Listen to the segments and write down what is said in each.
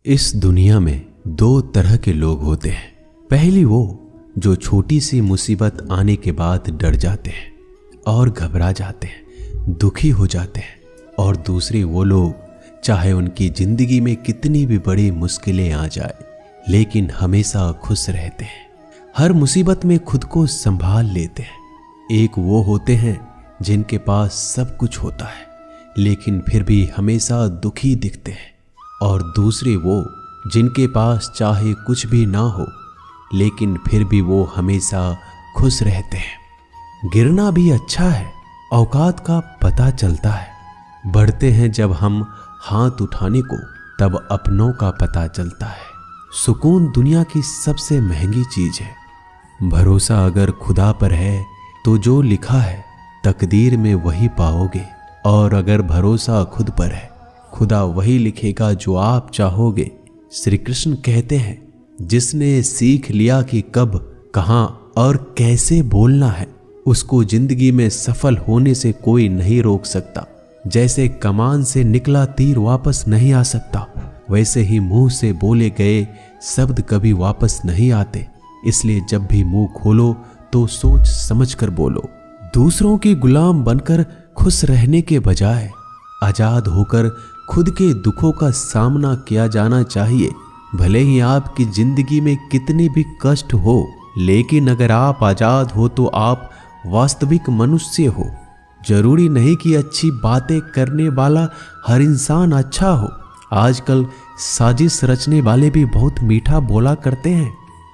इस दुनिया में दो तरह के लोग होते हैं। पहली वो जो छोटी सी मुसीबत आने के बाद डर जाते हैं और घबरा जाते हैं, दुखी हो जाते हैं। और दूसरे वो लोग चाहे उनकी जिंदगी में कितनी भी बड़ी मुश्किलें आ जाए लेकिन हमेशा खुश रहते हैं, हर मुसीबत में खुद को संभाल लेते हैं। एक वो होते हैं जिनके पास सब कुछ होता है लेकिन फिर भी हमेशा दुखी दिखते हैं, और दूसरे वो जिनके पास चाहे कुछ भी ना हो लेकिन फिर भी वो हमेशा खुश रहते हैं। गिरना भी अच्छा है, औकात का पता चलता है। बढ़ते हैं जब हम हाथ उठाने को तब अपनों का पता चलता है। सुकून दुनिया की सबसे महंगी चीज है। भरोसा अगर खुदा पर है तो जो लिखा है तकदीर में वही पाओगे, और अगर भरोसा खुद पर है खुदा वही लिखेगा जो आप चाहोगे। श्री कृष्ण कहते हैं, जिसने सीख लिया कि कब, कहां और कैसे बोलना है, उसको जिंदगी में सफल होने से कोई नहीं रोक सकता। जैसे कमान से निकला तीर वापस नहीं आ सकता, वैसे ही मुंह से बोले गए शब्द कभी वापस नहीं आते। इसलिए जब भी मुंह खोलो तो सोच समझ कर बोलो। दूसरों की गुलाम बनकर खुश रहने के बजाय आजाद होकर खुद के दुखों का सामना किया जाना चाहिए। भले ही आपकी जिंदगी में कितने भी कष्ट हो, लेकिन अगर आप आजाद हो तो आप वास्तविक मनुष्य हो। जरूरी नहीं कि अच्छी बातें करने वाला हर इंसान अच्छा हो। आजकल साजिश रचने वाले भी बहुत मीठा बोला करते हैं।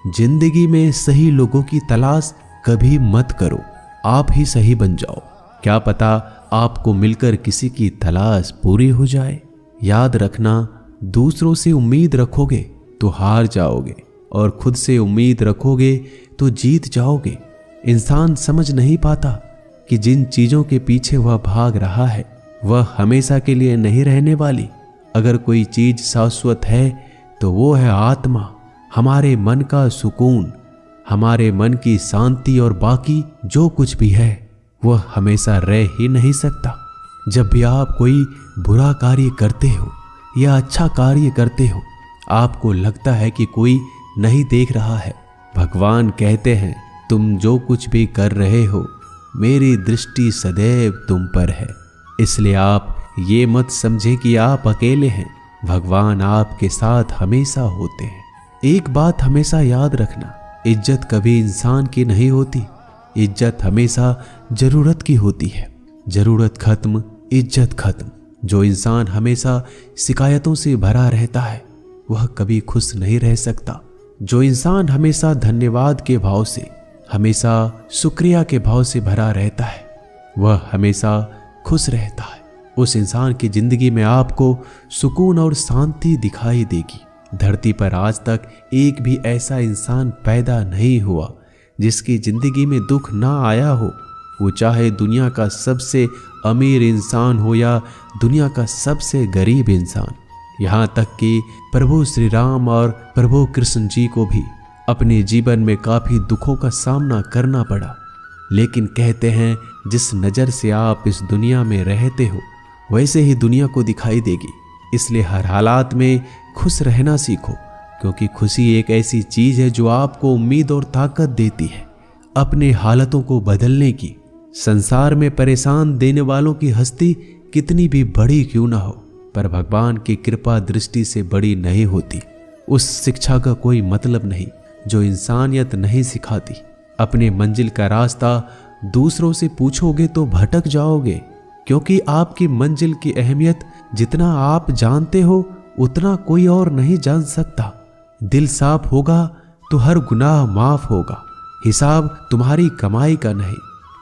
जिंदगी में सही लोगों की तलाश कभी मत करो, आप ही सही बन जाओ। क्या पता आपको मिलकर किसी की तलाश पूरी हो जाए। याद रखना, दूसरों से उम्मीद रखोगे तो हार जाओगे, और खुद से उम्मीद रखोगे तो जीत जाओगे। इंसान समझ नहीं पाता कि जिन चीजों के पीछे वह भाग रहा है वह हमेशा के लिए नहीं रहने वाली। अगर कोई चीज शाश्वत है तो वो है आत्मा, हमारे मन का सुकून, हमारे मन की शांति, और बाकी जो कुछ भी है वह हमेशा रह ही नहीं सकता। जब भी आप कोई बुरा कार्य करते हो या अच्छा कार्य करते हो, आपको लगता है कि कोई नहीं देख रहा है। भगवान कहते हैं, तुम जो कुछ भी कर रहे हो मेरी दृष्टि सदैव तुम पर है। इसलिए आप ये मत समझे कि आप अकेले हैं, भगवान आपके साथ हमेशा होते हैं। एक बात हमेशा याद रखना, इज्जत कभी इंसान की नहीं होती, इज्जत हमेशा जरूरत की होती है। जरूरत खत्म, इज्जत खत्म। जो इंसान हमेशा शिकायतों से भरा रहता है वह कभी खुश नहीं रह सकता। जो इंसान हमेशा धन्यवाद के भाव से, हमेशा शुक्रिया के भाव से भरा रहता है वह हमेशा खुश रहता है। उस इंसान की जिंदगी में आपको सुकून और शांति दिखाई देगी। धरती पर आज तक एक भी ऐसा इंसान पैदा नहीं हुआ जिसकी जिंदगी में दुख ना आया हो। वो चाहे दुनिया का सबसे अमीर इंसान हो या दुनिया का सबसे गरीब इंसान। यहाँ तक कि प्रभु श्री राम और प्रभु कृष्ण जी को भी अपने जीवन में काफी दुखों का सामना करना पड़ा। लेकिन कहते हैं, जिस नज़र से आप इस दुनिया में रहते हो वैसे ही दुनिया को दिखाई देगी। इसलिए हर हालात में खुश रहना सीखो, क्योंकि खुशी एक ऐसी चीज है जो आपको उम्मीद और ताकत देती है अपने हालतों को बदलने की। संसार में परेशान देने वालों की हस्ती कितनी भी बड़ी क्यों ना हो, पर भगवान की कृपा दृष्टि से बड़ी नहीं होती। उस शिक्षा का कोई मतलब नहीं जो इंसानियत नहीं सिखाती। अपने मंजिल का रास्ता दूसरों से पूछोगे तो भटक जाओगे, क्योंकि आपकी मंजिल की अहमियत जितना आप जानते हो उतना कोई और नहीं जान सकता। दिल साफ होगा तो हर गुनाह माफ होगा। हिसाब तुम्हारी कमाई का नहीं,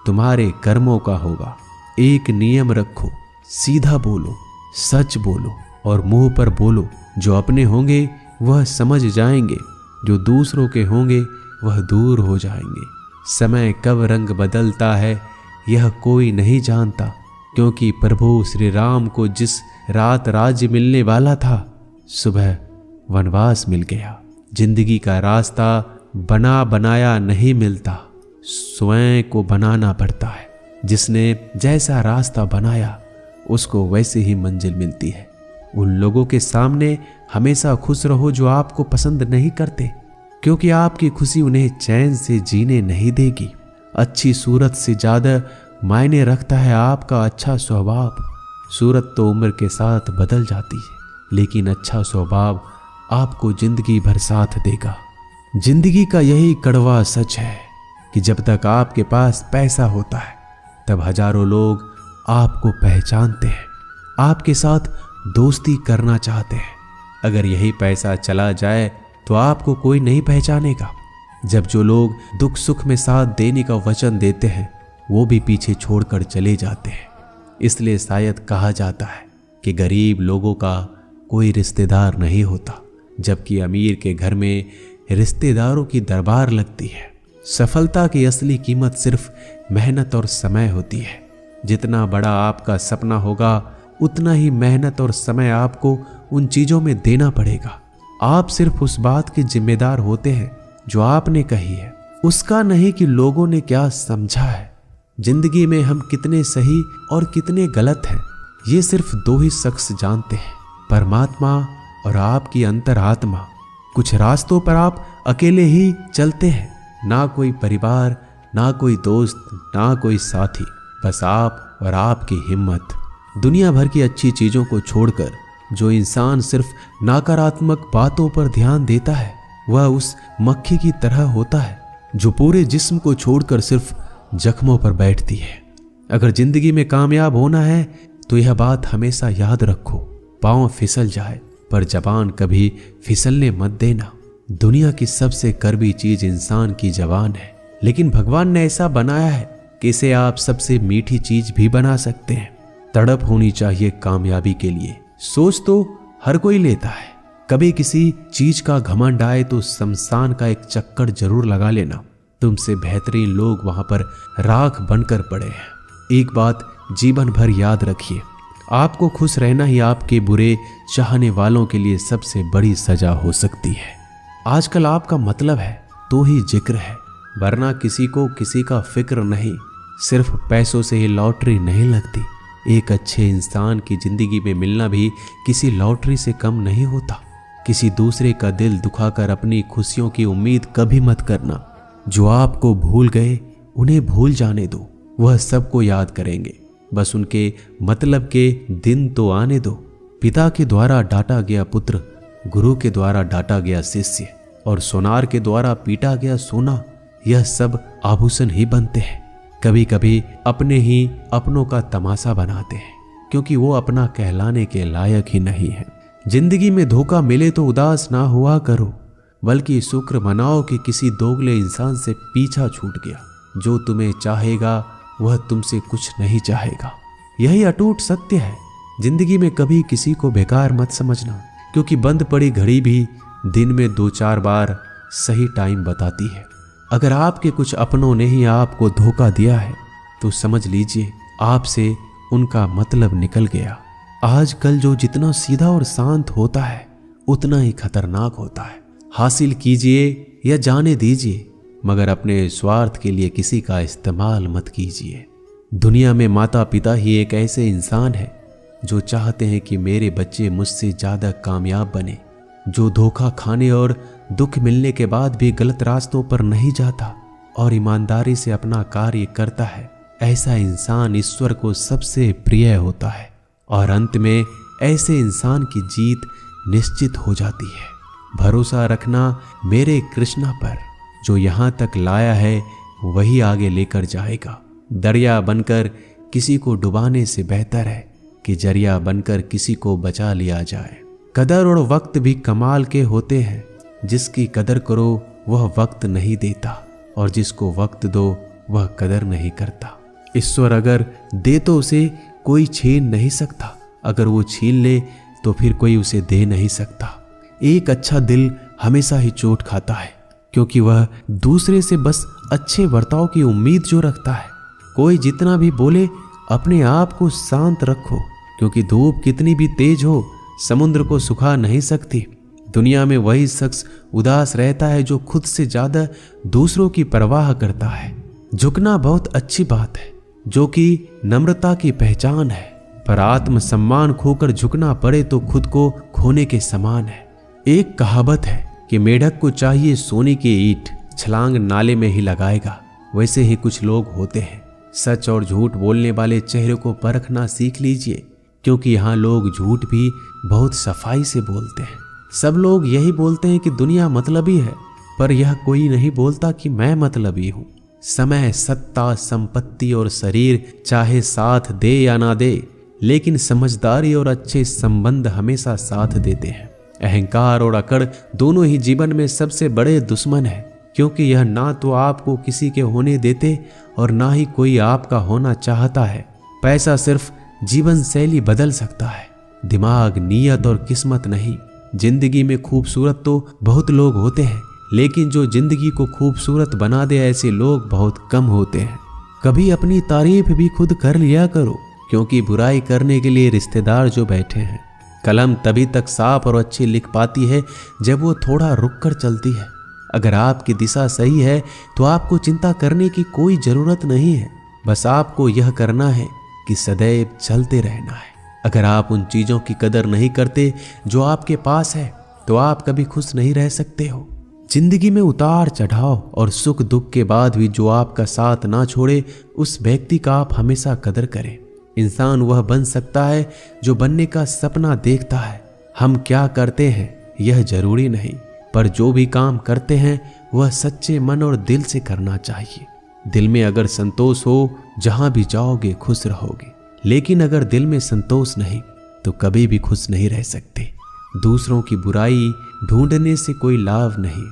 तुम्हारे कर्मों का होगा। एक नियम रखो, सीधा बोलो, सच बोलो और मुंह पर बोलो। जो अपने होंगे वह समझ जाएंगे, जो दूसरों के होंगे वह दूर हो जाएंगे। समय कब रंग बदलता है यह कोई नहीं जानता, क्योंकि प्रभु श्री राम को जिस रात राज्य मिलने वाला था सुबह वनवास मिल गया। जिंदगी का रास्ता बना बनाया नहीं मिलता, स्वयं को बनाना पड़ता है। जिसने जैसा रास्ता बनाया उसको वैसे ही मंजिल मिलती है। उन लोगों के सामने हमेशा खुश रहो जो आपको पसंद नहीं करते, क्योंकि आपकी खुशी उन्हें चैन से जीने नहीं देगी। अच्छी सूरत से ज्यादा मायने रखता है आपका अच्छा स्वभाव। सूरत तो उम्र के साथ बदल जाती है, लेकिन अच्छा स्वभाव आपको जिंदगी भर साथ देगा। जिंदगी का यही कड़वा सच है कि जब तक आपके पास पैसा होता है तब हजारों लोग आपको पहचानते हैं, आपके साथ दोस्ती करना चाहते हैं। अगर यही पैसा चला जाए तो आपको कोई नहीं पहचानेगा। जब जो लोग दुख सुख में साथ देने का वचन देते हैं वो भी पीछे छोड़कर चले जाते हैं। इसलिए शायद कहा जाता है कि गरीब लोगों का कोई रिश्तेदार नहीं होता, जबकि अमीर के घर में रिश्तेदारों की दरबार लगती है। सफलता की असली कीमत सिर्फ मेहनत और समय होती है। जितना बड़ा आपका सपना होगा उतना ही मेहनत और समय आपको उन चीजों में देना पड़ेगा। आप सिर्फ उस बात के जिम्मेदार होते हैं जो आपने कही है, उसका नहीं कि लोगों ने क्या समझा है। जिंदगी में हम कितने सही और कितने गलत हैं ये सिर्फ दो ही शख्स जानते हैं, परमात्मा और आपकी अंतरात्मा। कुछ रास्तों पर आप अकेले ही चलते हैं, ना कोई परिवार, ना कोई दोस्त, ना कोई साथी, बस आप और आपकी हिम्मत। दुनिया भर की अच्छी चीजों को छोड़कर जो इंसान सिर्फ नकारात्मक बातों पर ध्यान देता है वह उस मक्खी की तरह होता है जो पूरे जिस्म को छोड़कर सिर्फ जख्मों पर बैठती है। अगर जिंदगी में कामयाब होना है तो यह बात हमेशा याद रखो, पांव फिसल जाए पर जबान कभी फिसलने मत देना। दुनिया की सबसे कड़वी चीज इंसान की जबान है, लेकिन भगवान ने ऐसा बनाया है कि इसे आप सबसे मीठी चीज भी बना सकते हैं। तड़प होनी चाहिए कामयाबी के लिए। सोच तो हर कोई लेता है, कभी किसी चीज का घमंड आए तो शमशान का एक चक्कर जरूर लगा लेना। तुमसे बेहतरीन लोग वहां पर राख बनकर पड़े हैं। एक बात जीवन भर याद रखिए, आपको खुश रहना ही आपके बुरे चाहने वालों के लिए सबसे बड़ी सजा हो सकती है। आजकल आपका मतलब है तो ही जिक्र है, वरना किसी को किसी का फिक्र नहीं। सिर्फ पैसों से ही लॉटरी नहीं लगती। एक अच्छे इंसान की जिंदगी में मिलना भी किसी लॉटरी से कम नहीं होता। किसी दूसरे का दिल दुखाकर अपनी खुशियों की उम्मीद कभी मत करना। जो आपको भूल गए उन्हें भूल जाने दो, वह सबको याद करेंगे, बस उनके मतलब के दिन तो आने दो। पिता के द्वारा डांटा गया पुत्र, गुरु के द्वारा डांटा गया शिष्य और सोनार के द्वारा पीटा गया सोना, यह सब आभूषण ही बनते हैं। कभी कभी अपने ही अपनों का तमाशा बनाते हैं, क्योंकि वो अपना कहलाने के लायक ही नहीं है। जिंदगी में धोखा मिले तो उदास ना हुआ करो, बल्कि शुक्र मनाओ कि किसी दोगले इंसान से पीछा छूट गया। जो तुम्हें चाहेगा वह तुमसे कुछ नहीं चाहेगा, यही अटूट सत्य है। जिंदगी में कभी किसी को बेकार मत समझना, क्योंकि बंद पड़ी घड़ी भी दिन में 2-4 बार सही टाइम बताती है। अगर आपके कुछ अपनों ने ही आपको धोखा दिया है तो समझ लीजिए आपसे उनका मतलब निकल गया। आजकल जो जितना सीधा और शांत होता है उतना ही खतरनाक होता है। हासिल कीजिए या जाने दीजिए, मगर अपने स्वार्थ के लिए किसी का इस्तेमाल मत कीजिए। दुनिया में माता पिता ही एक ऐसे इंसान है जो चाहते हैं कि मेरे बच्चे मुझसे ज्यादा कामयाब बने, जो धोखा खाने और दुख मिलने के बाद भी गलत रास्तों पर नहीं जाता और ईमानदारी से अपना कार्य करता है। ऐसा इंसान ईश्वर को सबसे प्रिय होता है और अंत में ऐसे इंसान की जीत निश्चित हो जाती है। भरोसा रखना मेरे कृष्णा पर, जो यहाँ तक लाया है वही आगे लेकर जाएगा। दरिया बनकर किसी को डुबाने से बेहतर है कि जरिया बनकर किसी को बचा लिया जाए। कदर और वक्त भी कमाल के होते हैं। जिसकी कदर करो वह वक्त नहीं देता, और जिसको वक्त दो वह कदर नहीं करता। ईश्वर अगर दे तो उसे कोई छीन नहीं सकता, अगर वो छीन ले तो फिर कोई उसे दे नहीं सकता। एक अच्छा दिल हमेशा ही चोट खाता है, क्योंकि वह दूसरे से बस अच्छे बर्ताव की उम्मीद जो रखता है। कोई जितना भी बोले अपने आप को शांत रखो, क्योंकि धूप कितनी भी तेज हो समुद्र को सुखा नहीं सकती। दुनिया में वही शख्स उदास रहता है जो खुद से ज्यादा दूसरों की परवाह करता है। झुकना बहुत अच्छी बात है, जो कि नम्रता की पहचान है, पर आत्मसम्मान खोकर झुकना पड़े तो खुद को खोने के समान है। एक कहावत है कि मेढक को चाहिए सोने की ईंट, छलांग नाले में ही लगाएगा। वैसे ही कुछ लोग होते हैं। सच और झूठ बोलने वाले चेहरे को परखना सीख लीजिए, क्योंकि यहाँ लोग झूठ भी बहुत सफाई से बोलते हैं। सब लोग यही बोलते हैं कि दुनिया मतलबी है, पर यह कोई नहीं बोलता कि मैं मतलबी हूँ। समय, सत्ता, संपत्ति और शरीर चाहे साथ दे या ना दे, लेकिन समझदारी और अच्छे संबंध हमेशा साथ देते हैं। अहंकार और अकड़ दोनों ही जीवन में सबसे बड़े दुश्मन हैं, क्योंकि यह ना तो आपको किसी के होने देते और ना ही कोई आपका होना चाहता है। पैसा सिर्फ जीवन शैली बदल सकता है, दिमाग, नीयत और किस्मत नहीं। जिंदगी में खूबसूरत तो बहुत लोग होते हैं, लेकिन जो जिंदगी को खूबसूरत बना दे ऐसे लोग बहुत कम होते हैं। कभी अपनी तारीफ भी खुद कर लिया करो, क्योंकि बुराई करने के लिए रिश्तेदार जो बैठे हैं। कलम तभी तक साफ और अच्छी लिख पाती है जब वो थोड़ा रुक कर चलती है। अगर आपकी दिशा सही है तो आपको चिंता करने की कोई जरूरत नहीं है। बस आपको यह करना है कि सदैव चलते रहना है। अगर आप उन चीजों की कदर नहीं करते जो आपके पास है, तो आप कभी खुश नहीं रह सकते हो। जिंदगी में उतार चढ़ाव और सुख दुख के बाद भी जो आपका साथ ना छोड़े, उस व्यक्ति का आप हमेशा कदर करें। इंसान वह बन सकता है जो बनने का सपना देखता है। हम क्या करते हैं यह जरूरी नहीं, पर जो भी काम करते हैं वह सच्चे मन और दिल से करना चाहिए। दिल में अगर संतोष हो, जहां भी जाओगे खुश रहोगे, लेकिन अगर दिल में संतोष नहीं तो कभी भी खुश नहीं रह सकते। दूसरों की बुराई ढूंढने से कोई लाभ नहीं,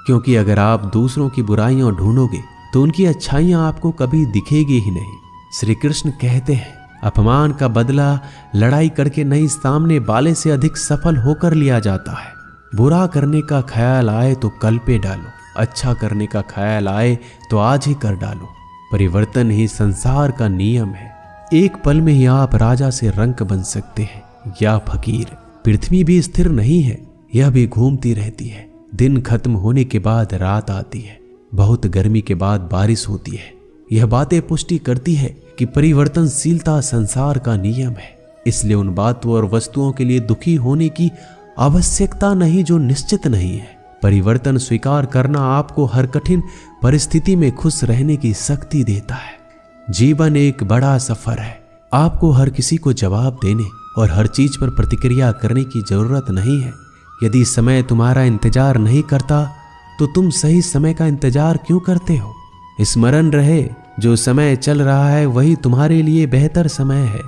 क्योंकि अगर आप दूसरों की बुराइयां ढूंढोगे तो उनकी अच्छाइयां आपको कभी दिखेगी ही नहीं। श्री कृष्ण कहते हैं, अपमान का बदला लड़ाई करके नहीं, सामने वाले से अधिक सफल होकर लिया जाता है। बुरा करने का ख्याल आए तो कल पे डालो, अच्छा करने का ख्याल आए तो आज ही कर डालो। परिवर्तन ही संसार का नियम है। एक पल में ही आप राजा से रंक बन सकते हैं या फकीर। पृथ्वी भी स्थिर नहीं है, यह भी घूमती रहती है। दिन खत्म होने के बाद रात आती है, बहुत गर्मी के बाद बारिश होती है। यह बातें पुष्टि करती है कि परिवर्तनशीलता संसार का नियम है। इसलिए उन बातों और वस्तुओं के लिए दुखी होने की आवश्यकता नहीं जो निश्चित नहीं है। परिवर्तन स्वीकार करना आपको हर कठिन परिस्थिति में खुश रहने की शक्ति देता है। जीवन एक बड़ा सफर है। आपको हर किसी को जवाब देने और हर चीज पर प्रतिक्रिया करने की जरूरत नहीं है। यदि समय तुम्हारा इंतजार नहीं करता तो तुम सही समय का इंतजार क्यों करते हो? स्मरण रहे, जो समय चल रहा है वही तुम्हारे लिए बेहतर समय है।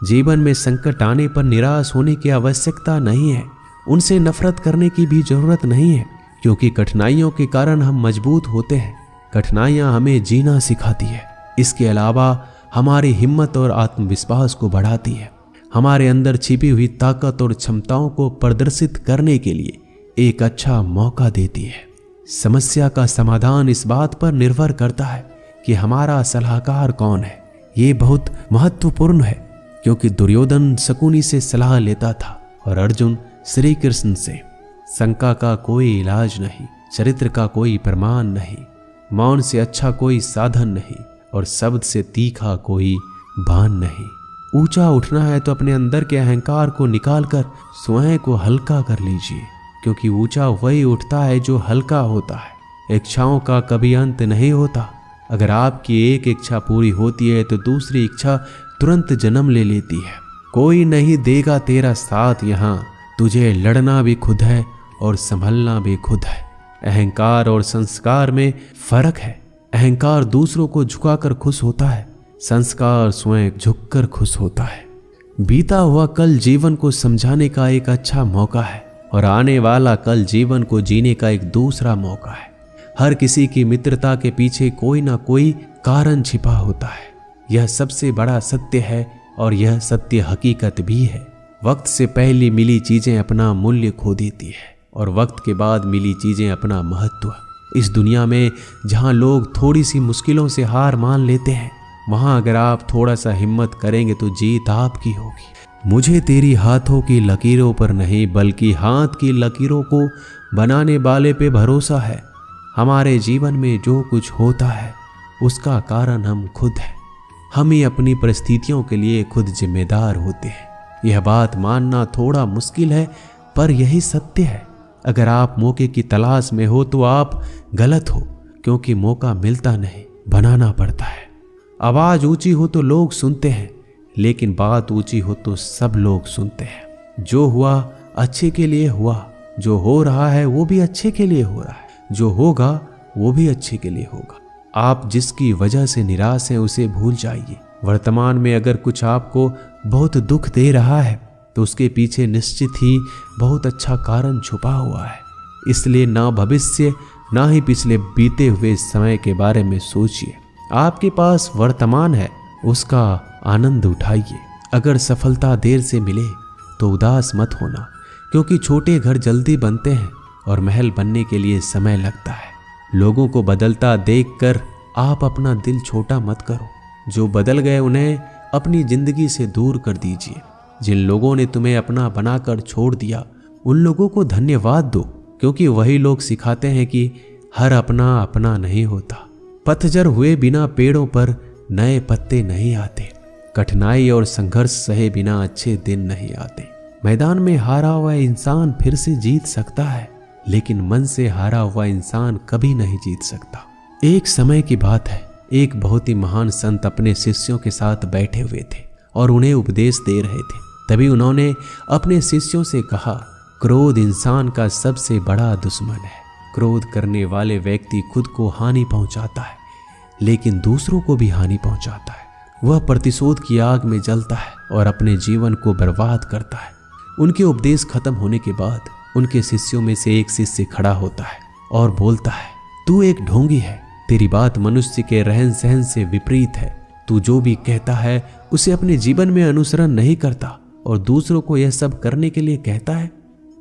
जीवन में संकट आने पर निराश होने की आवश्यकता नहीं है। उनसे नफरत करने की भी जरूरत नहीं है, क्योंकि कठिनाइयों के कारण हम मजबूत होते हैं। कठिनाइयां हमें जीना सिखाती है। इसके अलावा हमारी हिम्मत और आत्मविश्वास को बढ़ाती है। हमारे अंदर छिपी हुई ताकत और क्षमताओं को प्रदर्शित करने के लिए एक अच्छा मौका देती है। समस्या का समाधान इस बात पर निर्भर करता है कि हमारा सलाहकार कौन है। ये बहुत महत्वपूर्ण है, क्योंकि दुर्योधन शकुनी से सलाह लेता था और अर्जुन श्री कृष्ण से। शंका का कोई इलाज नहीं, चरित्र का कोई प्रमाण नहीं, मौन से अच्छा कोई साधन नहीं और शब्द से तीखा कोई बाण नहीं। ऊंचा उठना है तो अपने अंदर के अहंकार को निकालकर स्वयं को हल्का कर लीजिए, क्योंकि ऊंचा वही उठता है जो हल्का होता है। इच्छाओं का कभी अंत नहीं होता। अगर आपकी एक इच्छा पूरी होती है तो दूसरी इच्छा तुरंत जन्म ले लेती है। कोई नहीं देगा तेरा साथ यहाँ, तुझे लड़ना भी खुद है और संभलना भी खुद है। अहंकार और संस्कार में फर्क है। अहंकार दूसरों को झुकाकर खुश होता है, संस्कार स्वयं झुककर खुश होता है। बीता हुआ कल जीवन को समझाने का एक अच्छा मौका है और आने वाला कल जीवन को जीने का एक दूसरा मौका है। हर किसी की मित्रता के पीछे कोई ना कोई कारण छिपा होता है। यह सबसे बड़ा सत्य है और यह सत्य हकीकत भी है। वक्त से पहले मिली चीजें अपना मूल्य खो देती है और वक्त के बाद मिली चीजें अपना महत्व। इस दुनिया में जहां लोग थोड़ी सी मुश्किलों से हार मान लेते हैं, वहां अगर आप थोड़ा सा हिम्मत करेंगे तो जीत आपकी होगी। मुझे तेरी हाथों की लकीरों पर नहीं, बल्कि हाथ की लकीरों को बनाने वाले पे भरोसा है। हमारे जीवन में जो कुछ होता है उसका कारण हम खुद हैं। हम ही अपनी परिस्थितियों के लिए खुद जिम्मेदार होते हैं। यह बात मानना थोड़ा मुश्किल है, पर यही सत्य है। अगर आप मौके की तलाश में हो तो आप गलत हो, क्योंकि मौका मिलता नहीं, बनाना पड़ता है। आवाज ऊंची हो तो लोग सुनते हैं, लेकिन बात ऊंची हो तो सब लोग सुनते हैं। जो हुआ अच्छे के लिए हुआ, जो हो रहा है वो भी अच्छे के लिए हो रहा है, जो होगा वो भी अच्छे के लिए होगा। आप जिसकी वजह से निराश हैं उसे भूल जाइए। वर्तमान में अगर कुछ आपको बहुत दुख दे रहा है तो उसके पीछे निश्चित ही बहुत अच्छा कारण छुपा हुआ है। इसलिए ना भविष्य ना ही पिछले बीते हुए समय के बारे में सोचिए। आपके पास वर्तमान है, उसका आनंद उठाइए। अगर सफलता देर से मिले तो उदास मत होना, क्योंकि छोटे घर जल्दी बनते हैं और महल बनने के लिए समय लगता है। लोगों को बदलता देखकर आप अपना दिल छोटा मत करो। जो बदल गए उन्हें अपनी जिंदगी से दूर कर दीजिए। जिन लोगों ने तुम्हें अपना बनाकर छोड़ दिया उन लोगों को धन्यवाद दो, क्योंकि वही लोग सिखाते हैं कि हर अपना अपना नहीं होता। पतझड़ हुए बिना पेड़ों पर नए पत्ते नहीं आते। कठिनाई और संघर्ष सहे बिना अच्छे दिन नहीं आते। मैदान में हारा हुआ इंसान फिर से जीत सकता है, लेकिन मन से हारा हुआ इंसान कभी नहीं जीत सकता। एक समय की बात है, एक बहुत ही महान संत अपने शिष्यों के साथ बैठे हुए थे और उन्हें उपदेश दे रहे थे। तभी उन्होंने अपने शिष्यों से कहा, क्रोध इंसान का सबसे बड़ा दुश्मन है। क्रोध करने वाले व्यक्ति खुद को हानि पहुंचाता है, लेकिन दूसरों को भी हानि पहुंचाता है। वह प्रतिशोध की आग में जलता है और अपने जीवन को बर्बाद करता है। उनके उपदेश खत्म होने के बाद उनके शिष्यों में से एक शिष्य खड़ा होता है और बोलता है, तू एक ढोंगी है। तेरी बात मनुष्य के रहन सहन से विपरीत है। तू जो भी कहता है उसे अपने जीवन में अनुसरण नहीं करता और दूसरों को यह सब करने के लिए कहता है।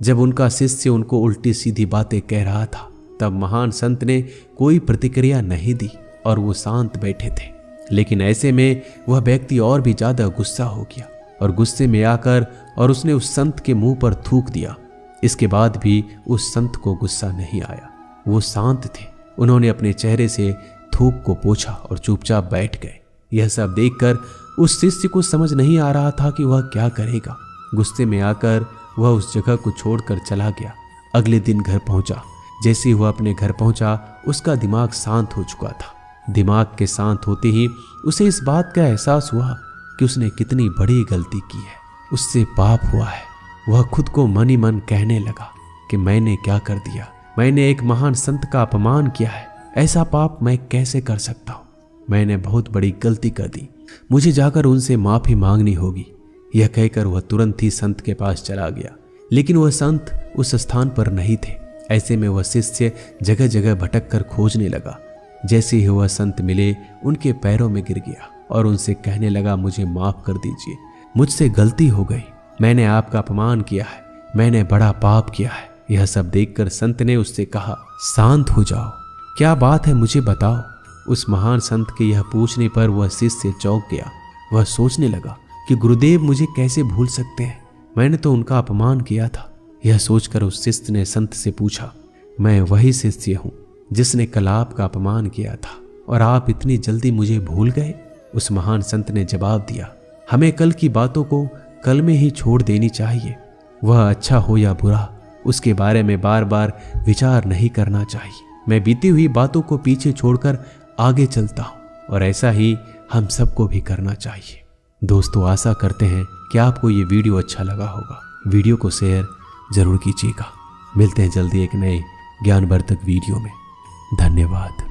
जब उनका शिष्य उनको उल्टी सीधी बातें कह रहा था, तब महान संत ने कोई प्रतिक्रिया नहीं दी और वो शांत बैठे थे। लेकिन ऐसे में वह व्यक्ति और भी ज्यादा गुस्सा हो गया और गुस्से में आकर और उसने उस संत के मुंह पर थूक दिया। इसके बाद भी उस संत को गुस्सा नहीं आया। वो शांत थे। उन्होंने अपने चेहरे से थूक को पोंछा और चुपचाप बैठ गए। यह सब देखकर उस शिष्य को समझ नहीं आ रहा था कि वह क्या करेगा। गुस्से में आकर वह उस जगह को छोड़कर चला गया। अगले दिन घर पहुंचा। जैसे ही वह अपने घर पहुंचा, उसका दिमाग शांत हो चुका था। दिमाग के शांत होते ही उसे इस बात का एहसास हुआ कि उसने कितनी बड़ी गलती की है, उससे पाप हुआ है। वह खुद को मन ही मन कहने लगा कि मैंने क्या कर दिया, मैंने एक महान संत का अपमान किया है, ऐसा पाप मैं कैसे कर सकता हूँ, मैंने बहुत बड़ी गलती कर दी, मुझे जाकर उनसे माफी मांगनी होगी। यह कहकर वह तुरंत ही संत के पास चला गया, लेकिन वह संत उस स्थान पर नहीं थे। ऐसे में वह शिष्य जगह जगह भटक कर खोजने लगा। जैसे ही वह संत मिले, उनके पैरों में गिर गया और उनसे कहने लगा, मुझे माफ कर दीजिए, मुझसे गलती हो गई, मैंने आपका अपमान किया है, मैंने बड़ा पाप किया है। यह सब देखकर संत ने उससे कहा, शांत हो जाओ, क्या बात है मुझे बताओ। उस महान संत के यह पूछने पर वह शिष्य चौंक गया। वह सोचने लगा कि गुरुदेव मुझे कैसे भूल सकते हैं, मैंने तो उनका अपमान किया था। यह सोचकर उस शिष्य ने संत से पूछा, मैं वही शिष्य हूँ जिसने कल आपका अपमान किया था और आप इतनी जल्दी मुझे भूल गए। उस महान संत ने जवाब दिया, हमें कल की बातों को कल में ही छोड़ देनी चाहिए। वह अच्छा हो या बुरा, उसके बारे में बार बार विचार नहीं करना चाहिए। मैं बीती हुई बातों को पीछे छोड़कर आगे चलता हूँ और ऐसा ही हम सबको भी करना चाहिए। दोस्तों, आशा करते हैं कि आपको ये वीडियो अच्छा लगा होगा। वीडियो को शेयर जरूर कीजिएगा। मिलते हैं जल्दी एक नए ज्ञानवर्धक वीडियो में। धन्यवाद।